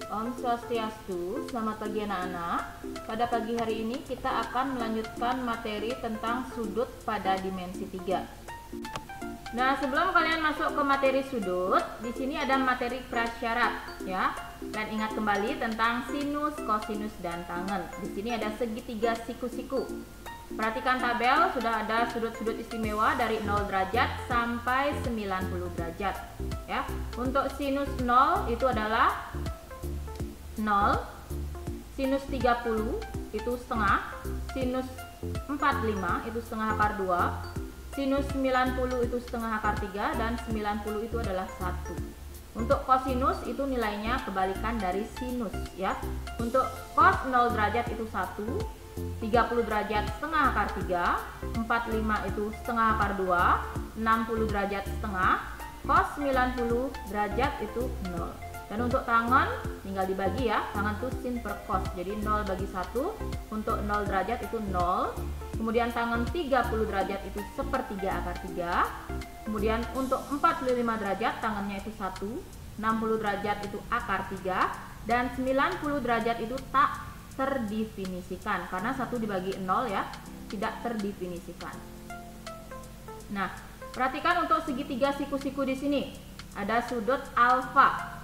Om Swastiastu, selamat pagi anak-anak. Pada pagi hari ini kita akan melanjutkan materi tentang sudut pada dimensi 3. Nah, sebelum kalian masuk ke materi sudut, di sini ada materi prasyarat ya. Dan ingat kembali tentang sinus, kosinus, dan tangen. Di sini ada segitiga siku-siku. Perhatikan tabel, sudah ada sudut-sudut istimewa dari 0 derajat sampai 90 derajat ya. Untuk sinus 0 itu adalah 0, sinus 30 itu setengah, sinus 45 itu setengah akar 2, sinus 90 itu setengah akar 3, dan 90 itu adalah 1. Untuk kosinus itu nilainya kebalikan dari sinus ya. Untuk cos 0 derajat itu 1, 30 derajat setengah akar 3, 45 itu setengah akar 2, 60 derajat setengah, cos 90 derajat itu 0. Dan untuk tangen tinggal dibagi ya, tangen itu sin per cos, jadi 0 bagi 1, untuk 0 derajat itu 0, kemudian tangen 30 derajat itu sepertiga akar 3, kemudian untuk 45 derajat tangennya itu 1, 60 derajat itu akar 3, dan 90 derajat itu tak terdefinisikan karena 1 dibagi 0 ya, tidak terdefinisikan. Nah, perhatikan untuk segitiga siku-siku di sini ada sudut alfa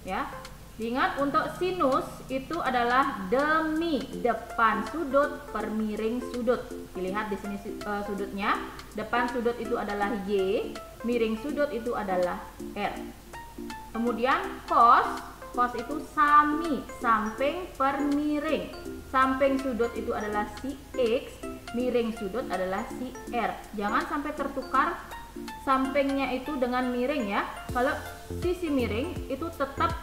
ya. Diingat untuk sinus itu adalah demi depan sudut per miring sudut. Dilihat di sini sudutnya, depan sudut itu adalah Y, miring sudut itu adalah R. Kemudian cos itu sami, samping per miring. Samping sudut itu adalah si X, miring sudut adalah si R. Jangan sampai tertukar sampingnya itu dengan miring ya. Kalau sisi miring itu tetap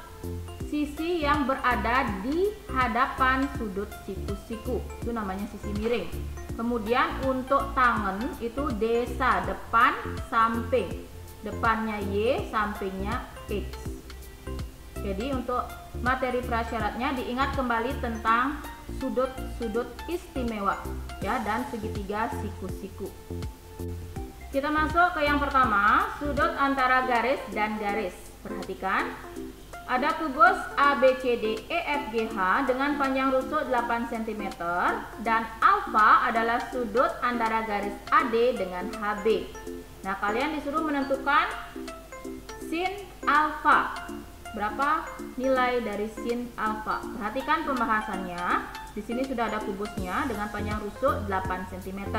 sisi yang berada di hadapan sudut siku-siku. Itu namanya sisi miring. Kemudian untuk tangen itu desa, depan, samping. Depannya Y, sampingnya X. Jadi untuk materi prasyaratnya diingat kembali tentang sudut-sudut istimewa ya dan segitiga siku-siku. Kita masuk ke yang pertama, sudut antara garis dan garis. Perhatikan, ada kubus ABCDEFGH dengan panjang rusuk 8 cm dan alfa adalah sudut antara garis AD dengan HB. Nah, kalian disuruh menentukan sin alfa. Berapa nilai dari sin alfa? Perhatikan pembahasannya. Di sini sudah ada kubusnya dengan panjang rusuk 8 cm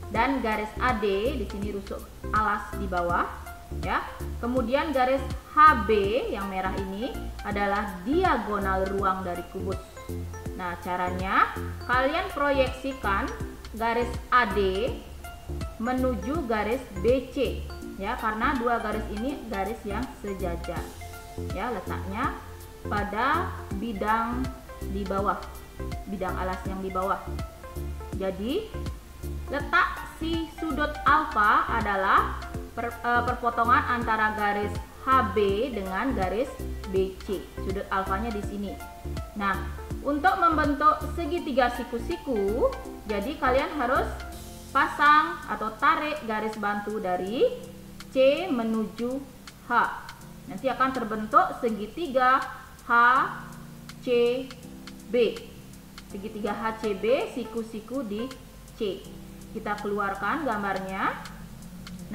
dan garis AD di sini rusuk alas di bawah ya. Kemudian garis HB yang merah ini adalah diagonal ruang dari kubus. Nah, caranya kalian proyeksikan garis AD menuju garis BC ya, karena dua garis ini garis yang sejajar. Ya, letaknya pada bidang di bawah, bidang alas yang di bawah. Jadi letak si sudut alfa adalah perpotongan antara garis HB dengan garis BC. Sudut alfanya di sini. Nah, untuk membentuk segitiga siku-siku, jadi kalian harus pasang atau tarik garis bantu dari C menuju H. Nanti akan terbentuk segitiga HCB. Segitiga HCB, siku-siku di C. Kita keluarkan gambarnya.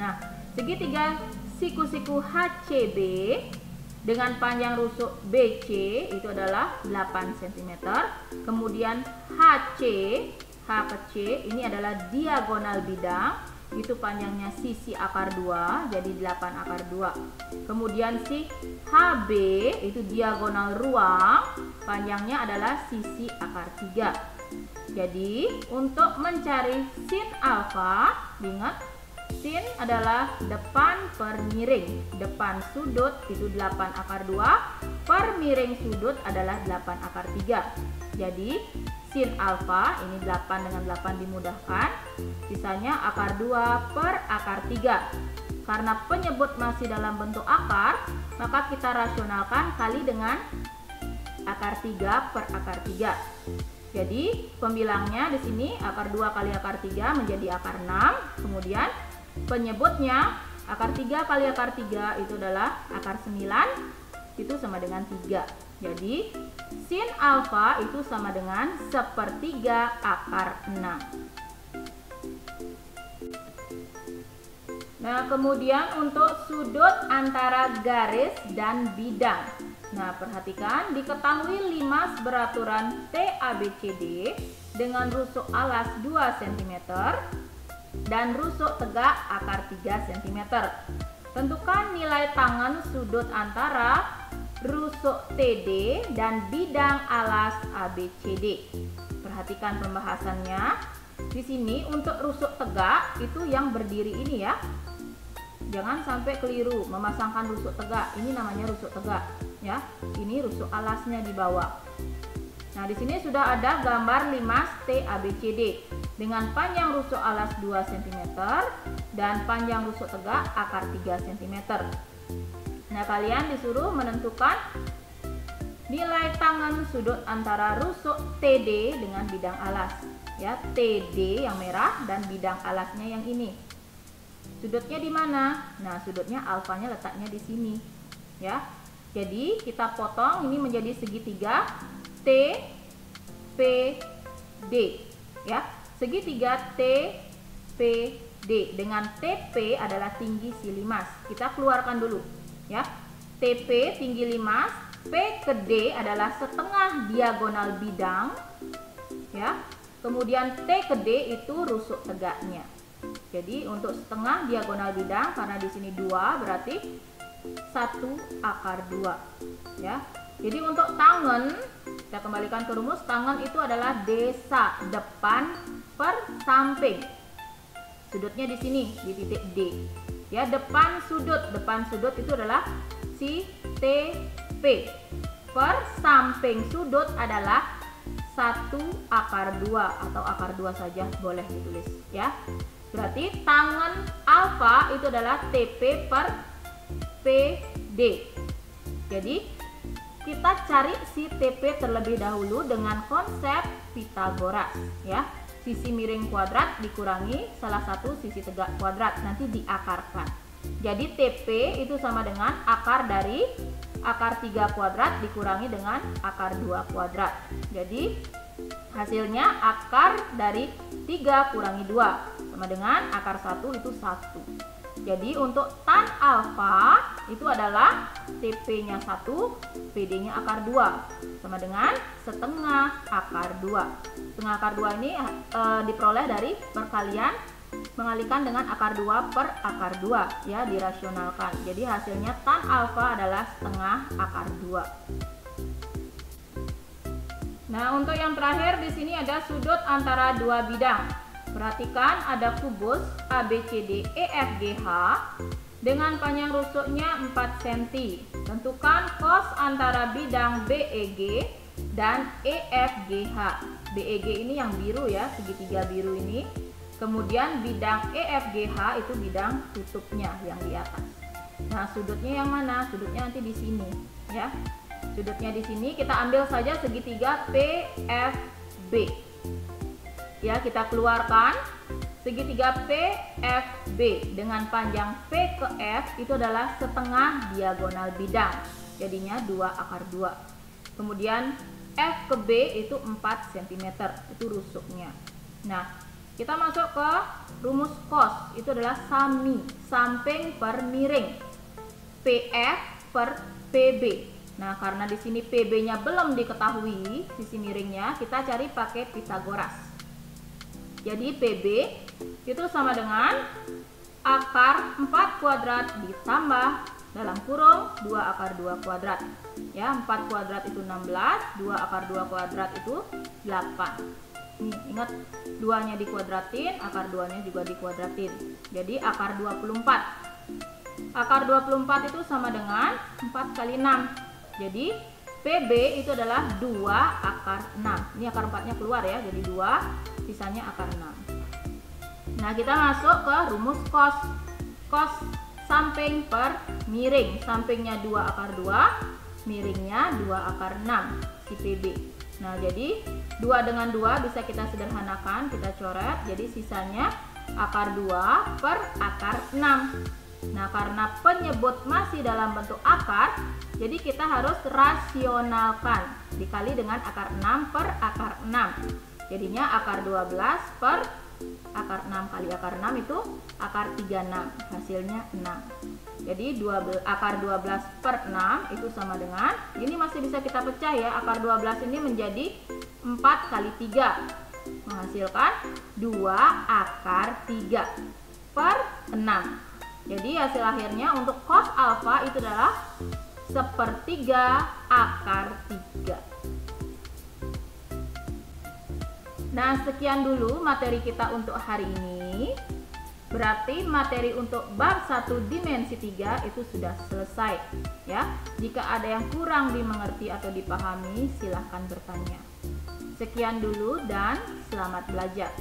Nah, segitiga siku-siku HCB dengan panjang rusuk BC itu adalah 8 cm. Kemudian H ke C ini adalah diagonal bidang. Itu panjangnya sisi akar 2, jadi 8 akar 2. Kemudian si HB itu diagonal ruang, panjangnya adalah sisi akar 3. Jadi untuk mencari sin alfa, ingat sin adalah depan per miring. Depan sudut itu 8 akar 2, per miring sudut adalah 8 akar 3. Jadi sin alfa ini 8 dengan 8 dimudahkan, sisanya akar 2 per akar 3. Karena penyebut masih dalam bentuk akar, maka kita rasionalkan kali dengan akar 3 per akar 3. Jadi pembilangnya di sini akar 2 kali akar 3 menjadi akar 6. Kemudian penyebutnya akar 3 kali akar 3 itu adalah akar 9, itu sama dengan 3. Jadi sin alfa itu sama dengan 1/3 akar 6. Nah, kemudian untuk sudut antara garis dan bidang. Nah, perhatikan, diketahui limas beraturan TABCD dengan rusuk alas 2 cm dan rusuk tegak akar 3 cm. Tentukan nilai tangen sudut antara rusuk TD dan bidang alas ABCD. Perhatikan pembahasannya. Di sini untuk rusuk tegak itu yang berdiri ini ya. Jangan sampai keliru memasangkan rusuk tegak. Ini namanya rusuk tegak, ya. Ini rusuk alasnya di bawah. Nah, di sini sudah ada gambar limas TABCD dengan panjang rusuk alas 2 cm dan panjang rusuk tegak akar 3 cm. Nah, kalian disuruh menentukan nilai tangen sudut antara rusuk TD dengan bidang alas, ya. TD yang merah dan bidang alasnya yang ini. Sudutnya di mana? Nah, sudutnya alfanya letaknya di sini, ya. Jadi kita potong ini menjadi segitiga TPD, ya. Segitiga TPD dengan TP adalah tinggi si limas. Kita keluarkan dulu, ya. TP tinggi limas, P ke D adalah setengah diagonal bidang, ya. Kemudian T ke D itu rusuk tegaknya. Jadi untuk setengah diagonal bidang, karena di sini 2 berarti 1 akar 2, ya. Jadi untuk tangen, kita kembalikan ke rumus. Tangen itu adalah desa, depan per samping. Sudutnya di sini di titik D, ya. Depan sudut itu adalah si TP, per samping sudut adalah 1 akar 2 atau akar 2 saja boleh ditulis, ya. Berarti tangen alfa itu adalah TP per PD. Jadi kita cari si TP terlebih dahulu dengan konsep Pitagoras, ya. Sisi miring kuadrat dikurangi salah satu sisi tegak kuadrat, nanti diakarkan. Jadi TP itu sama dengan akar dari akar 3 kuadrat dikurangi dengan akar 2 kuadrat. Jadi hasilnya akar dari 3 kurangi 2 sama dengan akar 1 itu 1. Jadi untuk tan alfa itu adalah TP-nya 1, PD-nya akar 2 sama dengan setengah akar 2. Setengah akar 2 ini diperoleh dari perkalian mengalihkan dengan akar 2 per akar 2, ya, dirasionalkan. Jadi hasilnya tan alfa adalah setengah akar 2. Nah, untuk yang terakhir di sini ada sudut antara dua bidang. Perhatikan ada kubus ABCD EFGH dengan panjang rusuknya 4 cm. Tentukan cos antara bidang BEG dan EFGH. BEG ini yang biru ya, segitiga biru ini. Kemudian bidang EFGH itu bidang tutupnya yang di atas. Nah, sudutnya yang mana? Sudutnya nanti di sini, ya. Sudutnya di sini kita ambil saja segitiga PFB. Ya, kita keluarkan segitiga PFB dengan panjang P ke F itu adalah setengah diagonal bidang. Jadinya 2 akar 2. Kemudian F ke B itu 4 cm, itu rusuknya. Nah, kita masuk ke rumus cos, itu adalah sami, samping per miring. PF per PB. Nah, karena di sini PB-nya belum diketahui sisi miringnya, kita cari pakai Pitagoras. Jadi PB itu sama dengan akar 4 kuadrat ditambah dalam kurung 2 akar 2 kuadrat. Ya, 4 kuadrat itu 16, 2 akar 2 kuadrat itu 8. Nih, ingat 2-nya dikuadratin, akar 2-nya juga dikuadratin. Jadi akar 24. Akar 24 itu sama dengan 4 kali 6. Jadi PB itu adalah 2 akar 6. Ini akar 4-nya keluar ya, jadi 2, sisanya akar 6. Nah, kita masuk ke rumus cos. Cos samping per miring. Sampingnya 2 akar 2, miringnya 2 akar 6, si PB. Nah, jadi 2 dengan 2 bisa kita sederhanakan, kita coret. Jadi sisanya akar 2 per akar 6. Nah, karena penyebut masih dalam bentuk akar, jadi kita harus rasionalkan. Dikali dengan akar 6 per akar 6. Jadinya akar 12 per akar 6 kali akar 6 itu akar 36. Hasilnya 6. Jadi akar 12 per 6 itu sama dengan, ini masih bisa kita pecah ya. Akar 12 ini menjadi 4 kali 3. Menghasilkan 2 akar 3 per 6. Jadi hasil akhirnya untuk cos alfa itu adalah 1/3 akar 3. Nah, sekian dulu materi kita untuk hari ini. Berarti materi untuk bab 1 dimensi 3 itu sudah selesai ya. Jika ada yang kurang dimengerti atau dipahami, silahkan bertanya. Sekian dulu dan selamat belajar.